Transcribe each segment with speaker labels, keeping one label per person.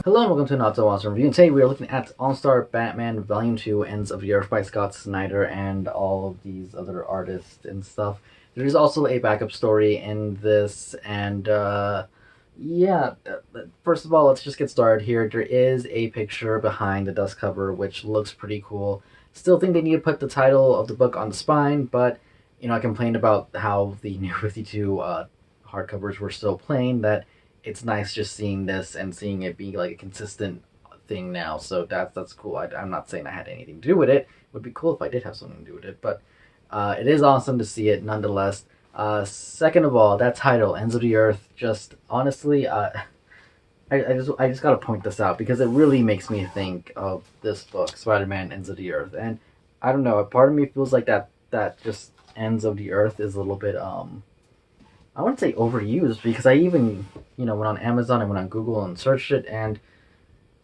Speaker 1: Hello and welcome to Not So Awesome Review. And today we are looking at All-Star Batman Volume 2 Ends of the Earth by Scott Snyder and all of these other artists and stuff. There is also a backup story in this, and first of all, let's just get started here. There is a picture behind the dust cover, which looks pretty cool. Still think they need to put the title of the book on the spine, but, I complained about how the New 52 hardcovers were so plain that it's nice just seeing this and seeing it be like a consistent thing now. So that's cool. I'm not saying I had anything to do with it. It would be cool if I did have something to do with it, but it is awesome to see it nonetheless. Second of all, that title, Ends of the Earth, just honestly, I just gotta point this out because it really makes me think of this book, Spider-Man Ends of the Earth, and I don't know. A part of me feels like that just Ends of the Earth is a little bit I wouldn't say overused because I even went on Amazon, I went on Google and searched it, and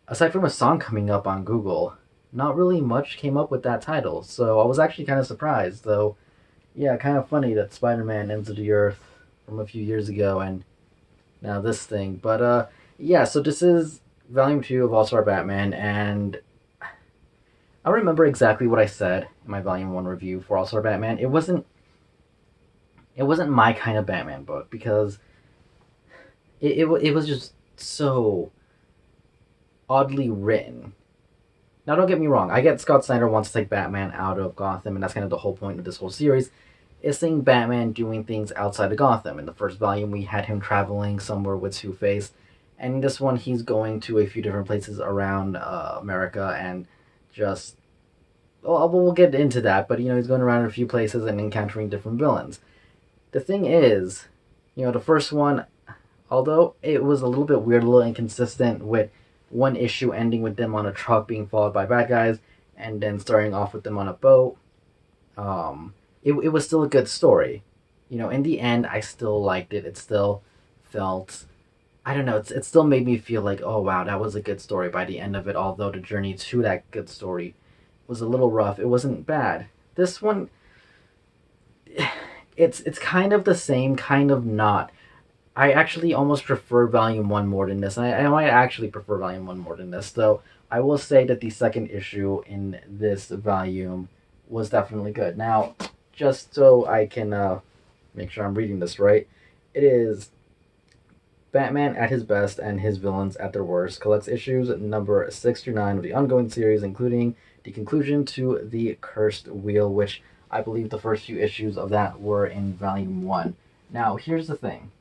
Speaker 1: aside from a song coming up on Google, not really much came up with that title. So I was actually kind of surprised, though. Yeah, kind of funny that Spider-Man Ends of the Earth from a few years ago, and now this thing. But yeah. So this is Volume 2 of All Star Batman, and I don't remember exactly what I said in my Volume 1 review for All Star Batman. It wasn't my kind of Batman book because it was just so oddly written. Now, don't get me wrong. I get Scott Snyder wants to take Batman out of Gotham, and that's kind of the whole point of this whole series, is seeing Batman doing things outside of Gotham. In the first volume, we had him traveling somewhere with Two-Face, and in this one, he's going to a few different places around America and just... Well, we'll get into that, but, he's going around a few places and encountering different villains. The thing is, the first one, although it was a little bit weird, a little inconsistent with one issue ending with them on a truck being followed by bad guys and then starting off with them on a boat, it was still a good story. In the end, I still liked it. It still felt, I don't know, it still made me feel like, oh wow, that was a good story by the end of it, although the journey to that good story was a little rough. It wasn't bad. This one, it's kind of the same, kind of not. I actually almost prefer Volume 1 more than this. I might actually prefer Volume 1 more than this, though I will say that the second issue in this volume was definitely good. Now, just so I can make sure I'm reading this right, it is Batman at his best and his villains at their worst. Collects issues number 6 through 9 of the ongoing series, including the conclusion to The Cursed Wheel, which I believe the first few issues of that were in Volume 1. Now, here's the thing.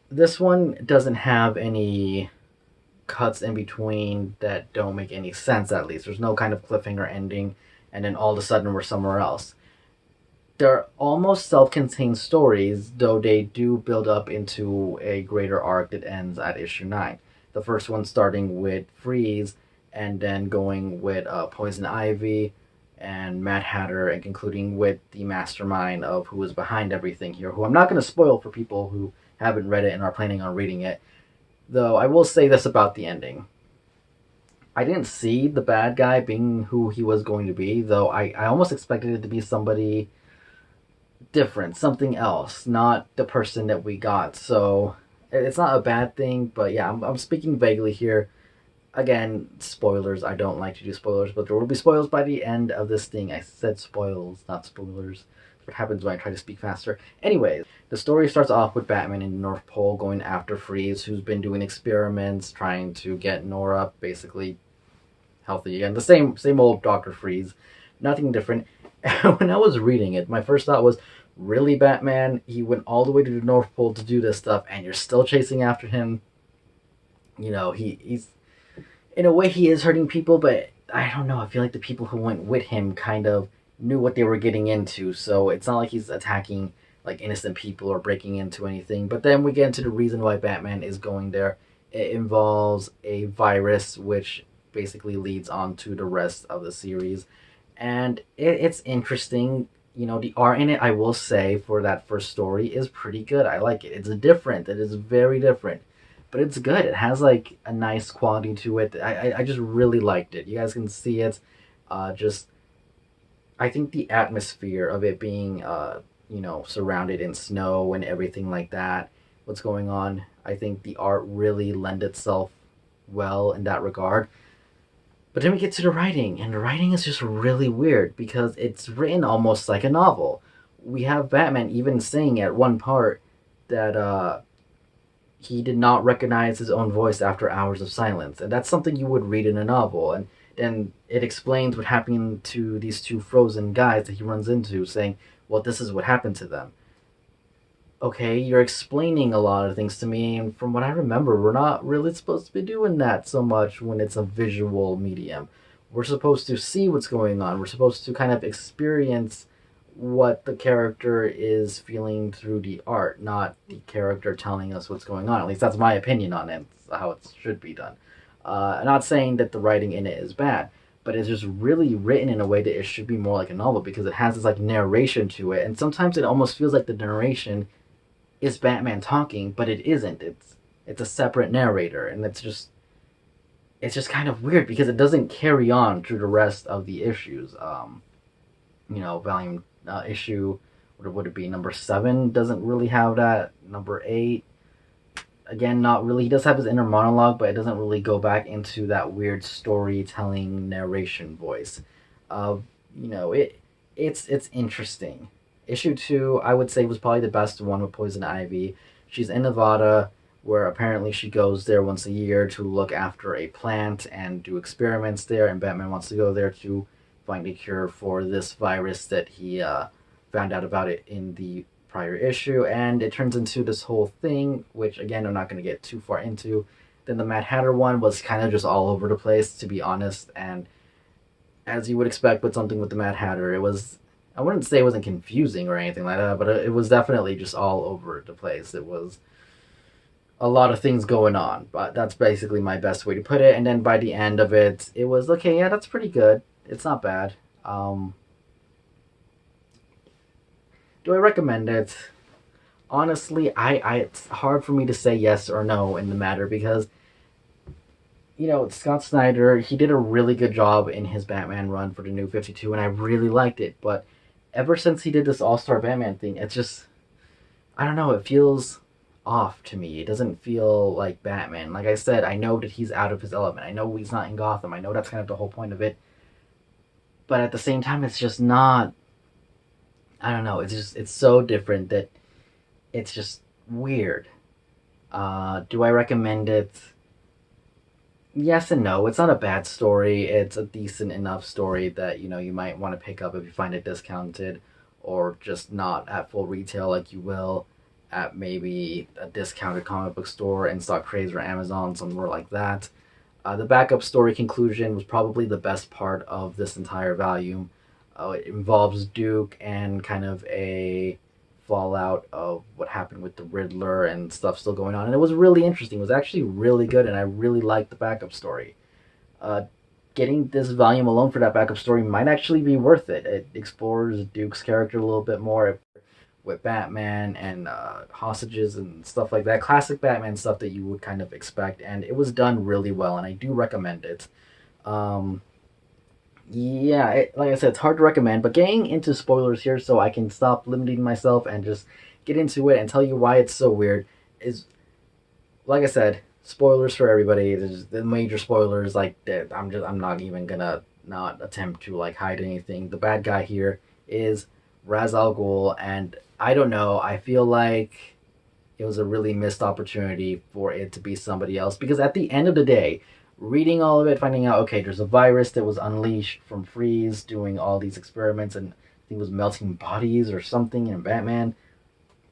Speaker 1: This one doesn't have any cuts in between that don't make any sense, at least. There's no kind of cliffhanger ending, and then all of a sudden we're somewhere else. They're almost self-contained stories, though they do build up into a greater arc that ends at issue 9. The first one starting with Freeze, and then going with Poison Ivy and Mad Hatter, and concluding with the mastermind of who is behind everything here, who I'm not going to spoil for people who haven't read it and are planning on reading it. Though I will say this about the ending. I didn't see the bad guy being who he was going to be, though I almost expected it to be somebody different, something else, not the person that we got. So it's not a bad thing, but yeah, I'm speaking vaguely here. Again, spoilers. I don't like to do spoilers, but there will be spoilers by the end of this thing. I said spoils, not spoilers. That's what happens when I try to speak faster. Anyways, the story starts off with Batman in the North Pole going after Freeze, who's been doing experiments trying to get Nora basically healthy again. The same old Dr. Freeze. Nothing different. When I was reading it, my first thought was, really, Batman? He went all the way to the North Pole to do this stuff, and you're still chasing after him? He's in a way he is hurting people, but I don't know. I feel like the people who went with him kind of knew what they were getting into, so it's not like he's attacking like innocent people or breaking into anything. But then we get into the reason why Batman is going there. It involves a virus, which basically leads on to the rest of the series, and it's interesting. The art in it, I will say, for that first story is pretty good. I like it. It's different. It is very different, but it's good. It has like a nice quality to it. I just really liked it. You guys can see it. Just I think the atmosphere of it being surrounded in snow and everything like that what's going on. I think the art really lend itself well in that regard. But then we get to the writing, and the writing is just really weird because it's written almost like a novel. We have Batman even saying at one part that he did not recognize his own voice after hours of silence, and that's something you would read in a novel. And then it explains what happened to these two frozen guys that he runs into, saying, "Well, this is what happened to them." Okay, you're explaining a lot of things to me, and from what I remember, we're not really supposed to be doing that so much when it's a visual medium. We're supposed to see what's going on. We're supposed to kind of experience what the character is feeling through the art, not the character telling us what's going on. At least that's my opinion on it, how it should be done. I'm not saying that the writing in it is bad, but it's just really written in a way that it should be more like a novel because it has this like narration to it, and sometimes it almost feels like the narration is Batman talking, but it isn't. It's a separate narrator, and it's just kind of weird because it doesn't carry on through the rest of the issues. Volume issue, what would it be? Number 7 doesn't really have that. Number 8, again, not really. He does have his inner monologue, but it doesn't really go back into that weird storytelling narration voice. Uh, it's interesting. Issue 2, I would say, was probably the best one with Poison Ivy. She's in Nevada, where apparently she goes there once a year to look after a plant and do experiments there, and Batman wants to go there to find a cure for this virus that he found out about it in the prior issue, and it turns into this whole thing, which again I'm not going to get too far into. Then the Mad Hatter one was kind of just all over the place, to be honest, and as you would expect with something with the Mad Hatter, it was. I wouldn't say it wasn't confusing or anything like that, but it was definitely just all over the place. It was a lot of things going on, but that's basically my best way to put it. And then by the end of it, it was okay. Yeah, that's pretty good. It's not bad. Um, do I recommend it? Honestly, it's hard for me to say yes or no in the matter because Scott Snyder, he did a really good job in his Batman run for the New 52, and I really liked it. But ever since he did this All Star Batman thing, it's just I don't know. It feels off to me. It doesn't feel like Batman. Like I said, I know that he's out of his element. I know he's not in Gotham. I know that's kind of the whole point of it. But at the same time, it's just not. I don't know. It's so different that it's just weird. Do I recommend it? Yes and no. It's not a bad story. It's a decent enough story that you might want to pick up if you find it discounted, or just not at full retail like you will at maybe a discounted comic book store, In Stock Craze or Amazon, somewhere like that. The backup story conclusion was probably the best part of this entire volume. It involves Duke and kind of a fallout of what happened with the Riddler and stuff still going on. And it was really interesting. It was actually really good, and I really liked the backup story. Uh, Getting this volume alone for that backup story might actually be worth it. It explores Duke's character a little bit more with Batman and hostages and stuff like that. Classic Batman stuff that you would kind of expect, and it was done really well, and I do recommend it. Um, yeah, like I said, it's hard to recommend, but getting into spoilers here so I can stop limiting myself and just get into it and tell you why it's so weird is, like I said, spoilers for everybody. There's the major spoilers, like that. I'm not even gonna not attempt to like hide anything. The bad guy here is Ra's al Ghul, and I don't know. I feel like it was a really missed opportunity for it to be somebody else because at the end of the day, reading all of it, finding out okay, there's a virus that was unleashed from Freeze doing all these experiments, and I think it was melting bodies or something, and Batman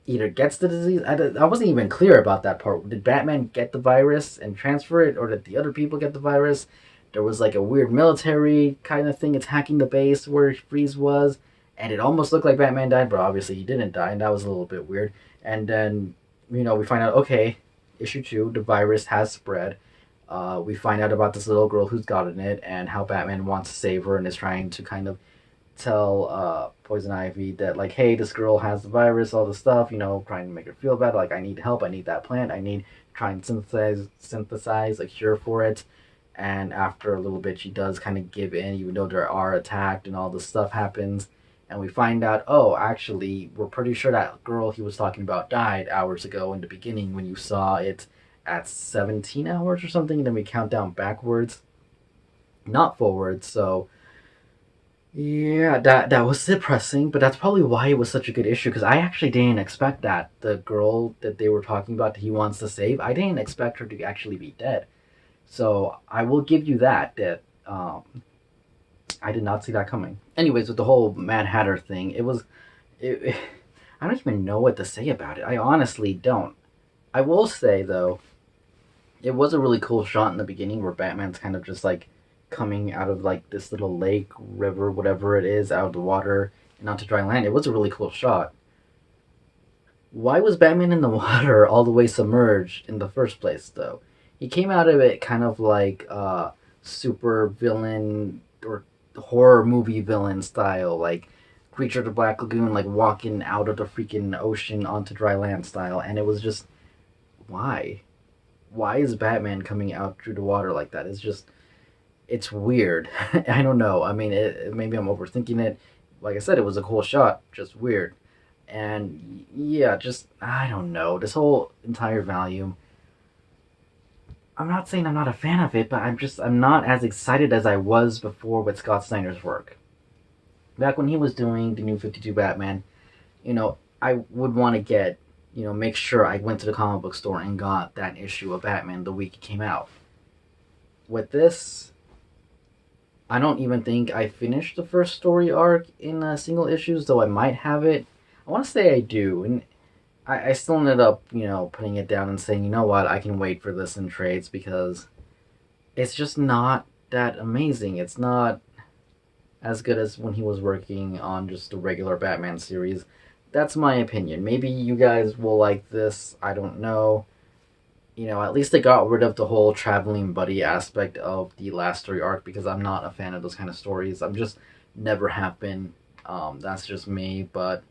Speaker 1: either gets the disease. I wasn't even clear about that part. Did Batman get the virus and transfer it, or did the other people get the virus? There was like a weird military kind of thing attacking the base where Freeze was, and it almost looked like Batman died, but obviously he didn't die, and that was a little bit weird. And then, we find out, okay, issue 2, the virus has spread. We find out about this little girl who's gotten it, and how Batman wants to save her and is trying to kind of tell Poison Ivy that like, hey, this girl has the virus, all this stuff, trying to make her feel better. Like, I need help. I need that plant. I need to try and synthesize a cure for it. And after a little bit, she does kind of give in, even though they are attacked and all this stuff happens. and we find out, oh, actually, we're pretty sure that girl he was talking about died hours ago in the beginning when you saw it at 17 hours or something, and then we count down backwards, not forwards, so yeah, that was depressing, but that's probably why it was such a good issue, because I actually didn't expect that. The girl that they were talking about that he wants to save, I didn't expect her to actually be dead. So I will give you that I did not see that coming. Anyways, with the whole Mad Hatter thing, it I don't even know what to say about it. I honestly don't. I will say though, it was a really cool shot in the beginning where Batman's kind of just like coming out of like this little lake, river, whatever it is, out of the water and onto dry land. It was a really cool shot. Why was Batman in the water all the way submerged in the first place though? He came out of it kind of like super villain or horror movie villain style, like Creature of the Black Lagoon, like walking out of the freaking ocean onto dry land style, and it was just why? Why is Batman coming out through the water like that? It's weird. I don't know. I mean, maybe I'm overthinking it. Like I said, it was a cool shot, just weird. And yeah, just I don't know. This whole entire volume. I'm not saying I'm not a fan of it, but I'm not as excited as I was before with Scott Snyder's work. Back when he was doing the New 52 Batman, I would want to make sure I went to the comic book store and got that issue of Batman the week it came out. With this, I don't even think I finished the first story arc in single issues, though I might have it. I want to say I do, and I still ended up, putting it down and saying, you know what, I can wait for this in trades because it's just not that amazing. It's not as good as when he was working on just the regular Batman series. That's my opinion. Maybe you guys will like this. I don't know. At least they got rid of the whole traveling buddy aspect of the last story arc because I'm not a fan of those kind of stories. I'm just never have been. That's just me. But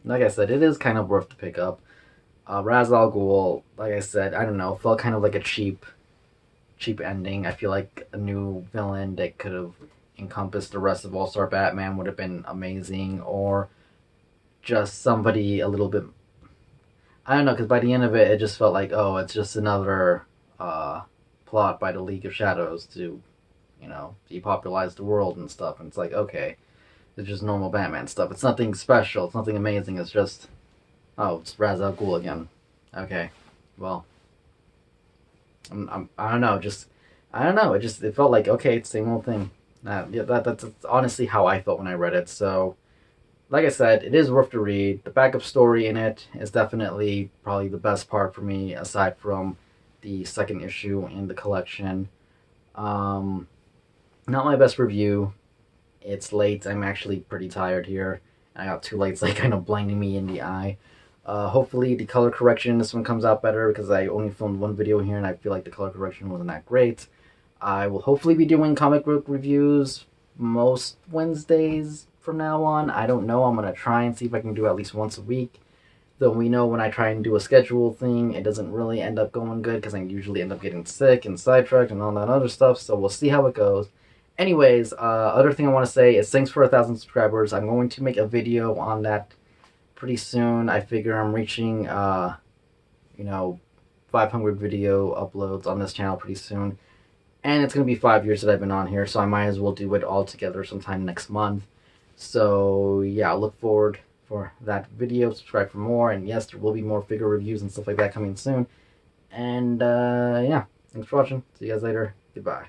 Speaker 1: like I said, it is kind of worth to pick up. Ra's al Ghul, like I said, I don't know, felt kind of like a cheap ending. I feel like a new villain that could have encompassed the rest of All Star Batman would have been amazing, or just somebody a little bit. I don't know, because by the end of it, it just felt like, oh, it's just another plot by the League of Shadows to, depopularize the world and stuff. And it's like, okay, it's just normal Batman stuff. It's nothing special. It's nothing amazing. It's just, oh, it's Ra's al Ghul again. Okay, well, I don't know. I don't know. It felt like, okay, it's the same old thing. Yeah, that's honestly how I felt when I read it. So, like I said, it is worth to read. The backup story in it is definitely probably the best part for me, aside from the second issue in the collection. Not my best review. It's late. I'm actually pretty tired here. I got two lights like kind of blinding me in the eye. Hopefully the color correction in this one comes out better because I only filmed one video here and I feel like the color correction wasn't that great. I will hopefully be doing comic book reviews most Wednesdays from now on. I don't know. I'm going to try and see if I can do at least once a week. Though we know when I try and do a schedule thing, it doesn't really end up going good because I usually end up getting sick and sidetracked and all that other stuff. So we'll see how it goes. Anyways, other thing I want to say is thanks for 1,000 subscribers. I'm going to make a video on that pretty soon. I figure I'm reaching, 500 video uploads on this channel pretty soon. And it's going to be 5 years that I've been on here, so I might as well do it all together sometime next month. So, yeah, I'll look forward for that video. Subscribe for more, and yes, there will be more figure reviews and stuff like that coming soon. And, yeah, thanks for watching. See you guys later. Goodbye.